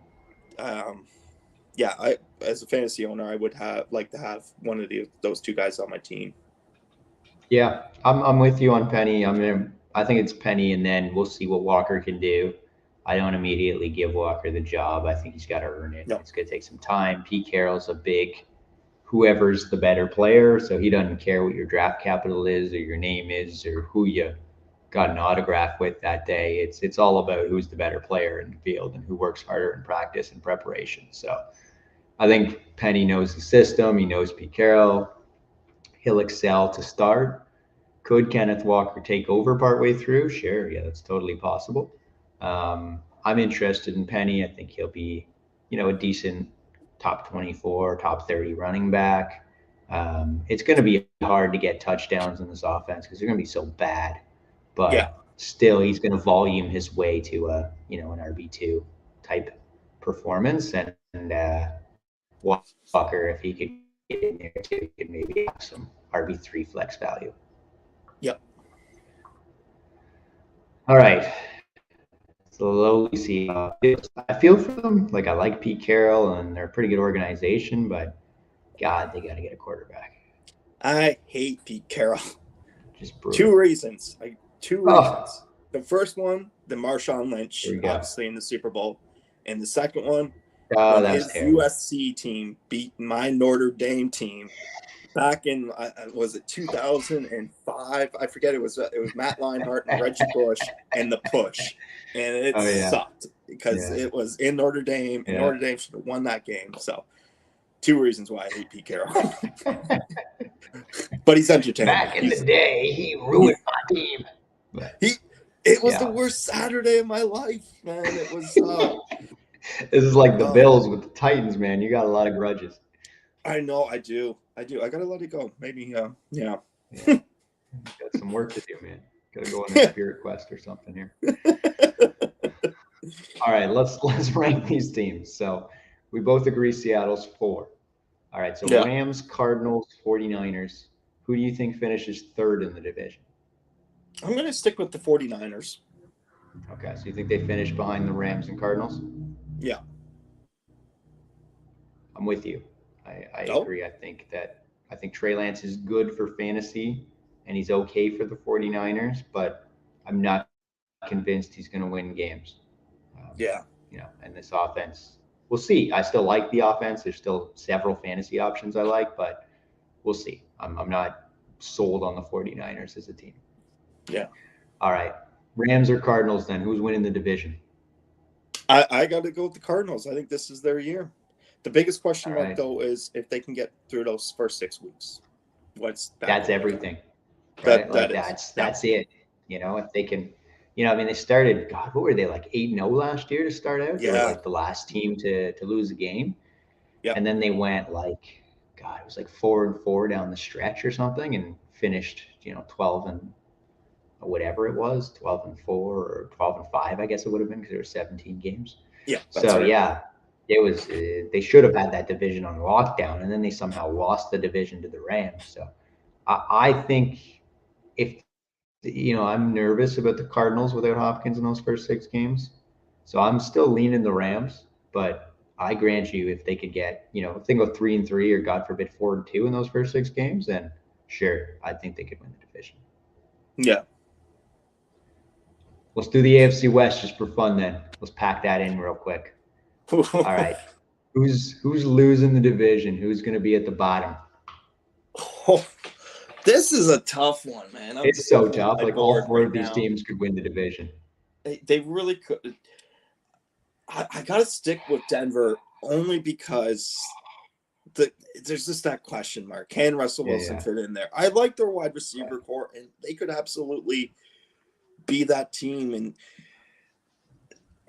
as a fantasy owner, I would like to have one of those 2 guys on my team. Yeah, I'm with you on Penny. I think it's Penny, and then we'll see what Walker can do. I don't immediately give Walker the job. I think he's got to earn it. No. It's going to take some time. Pete Carroll's a big whoever's the better player, so he doesn't care what your draft capital is or your name is or who you got an autograph with that day. It's all about who's the better player in the field and who works harder in practice and preparation. So I think Penny knows the system. He knows Pete Carroll. He'll excel to start. Could Kenneth Walker take over partway through? Sure, yeah, that's totally possible. I'm interested in Penny. I think he'll be, a decent top 24, top 30 running back. It's going to be hard to get touchdowns in this offense because they're going to be so bad. But Yeah. still, he's going to volume his way to an RB2 type performance. And Walker, if he could get in there too, he could maybe have some RB3 flex value. Yep. All right. Slowly see. I feel for them. Like, I like Pete Carroll, and they're a pretty good organization, but God, they got to get a quarterback. I hate Pete Carroll. Just brutal. 2 reasons. Reasons. The first one, the Marshawn Lynch, obviously in the Super Bowl, and the second one, when his USC team beat my Notre Dame team back in was it 2005? I forget. It was Matt Leinart and Reggie Bush and the push, and it sucked because it was in Notre Dame, and Notre Dame should have won that game. So, 2 reasons why I hate Pete Carroll. But he's entertaining. Back in the day, he ruined my team. It was the worst Saturday of my life, man. It was. This is like the Bills with the Titans, man. You got a lot of grudges. I know, I do. I gotta let it go. Maybe, yeah. Got some work to do, man. Gotta go on a spirit quest or something here. All right, let's rank these teams. So we both agree Seattle's 4. All right, so Rams, Cardinals, 49ers. Who do you think finishes 3rd in the division? I'm gonna stick with the 49ers. Okay, so you think they finish behind the Rams and Cardinals? Yeah. I'm with you. I agree. I think Trey Lance is good for fantasy and he's okay for the 49ers, but I'm not convinced he's going to win games. And this offense, we'll see. I still like the offense. There's still several fantasy options I like, but we'll see. I'm not sold on the 49ers as a team. Yeah. All right. Rams or Cardinals then? Who's winning the division? I got to go with the Cardinals. I think this is their year. The biggest question All mark, right. though, is if they can get through those first 6 weeks. What's that? That's everything, right? That Like is. that's it. If they can, I mean, they started. God, what were they like 8-0 last year to start out? They were Yeah. like the last team to lose a game, Yeah. and then they went like, God, it was like 4-4 down the stretch or something, and finished 12 and whatever it was, 12-4 or 12-5, I guess it would have been because there were 17 games. Yeah. That's So right. yeah, it was. They should have had that division on lockdown, and then they somehow lost the division to the Rams. So I think if I'm nervous about the Cardinals without Hopkins in those first 6 games, so I'm still leaning the Rams. But I grant you, if they could get, if they go 3-3 or God forbid 4-2 in those first 6 games, then sure, I think they could win the division. Yeah. Let's do the AFC West just for fun then. Let's pack that in real quick. All right. Who's losing the division? Who's going to be at the bottom? Oh, this is a tough one, man. It's so tough. Like all four of these teams could win the division. They really could. I got to stick with Denver only because there's just that question mark. Can Russell Wilson fit in there? I like their wide receiver core, and they could absolutely be that team. And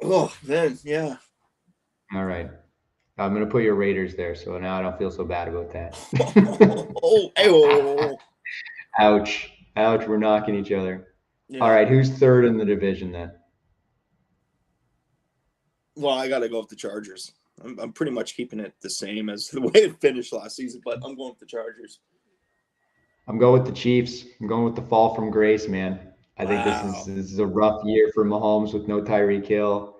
oh, man, yeah. All right. I'm going to put your Raiders there, so now I don't feel so bad about that. Ouch. Ouch. We're knocking each other. Yeah. All right. Who's third in the division then? Well, I got to go with the Chargers. I'm pretty much keeping it the same as the way it finished last season, but I'm going with the Chargers. I'm going with the Chiefs. I'm going with the fall from grace, man. I think this is a rough year for Mahomes with no Tyreek Hill.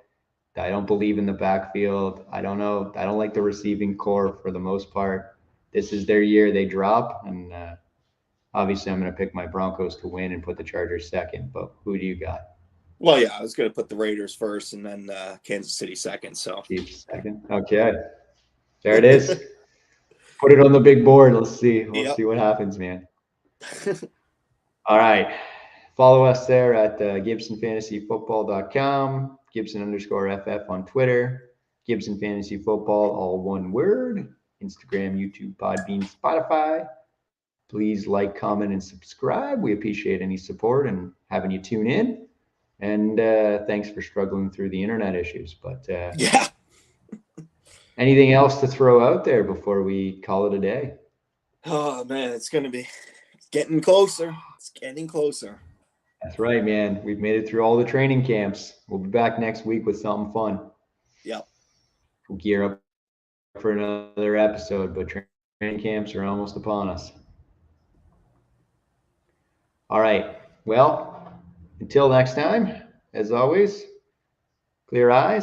I don't believe in the backfield. I don't know. I don't like the receiving core for the most part. This is their year. They drop, and obviously I'm going to pick my Broncos to win and put the Chargers second. But who do you got? Well, yeah, I was going to put the Raiders first and then Kansas City second. So Chiefs second. Okay, there it is. Put it on the big board. Let's see. We'll see what happens, man. All right. Follow us there at GibsonFantasyFootball.com, Gibson_FF on Twitter, Gibson Fantasy Football, all one word, Instagram, YouTube, Podbean, Spotify. Please like, comment, and subscribe. We appreciate any support and having you tune in. And thanks for struggling through the internet issues. But yeah. Anything else to throw out there before we call it a day? Oh, man, it's getting closer. It's getting closer. That's right, man. We've made it through all the training camps. We'll be back next week with something fun. Yep. We'll gear up for another episode, but training camps are almost upon us. All right. Well, until next time, as always, clear eyes.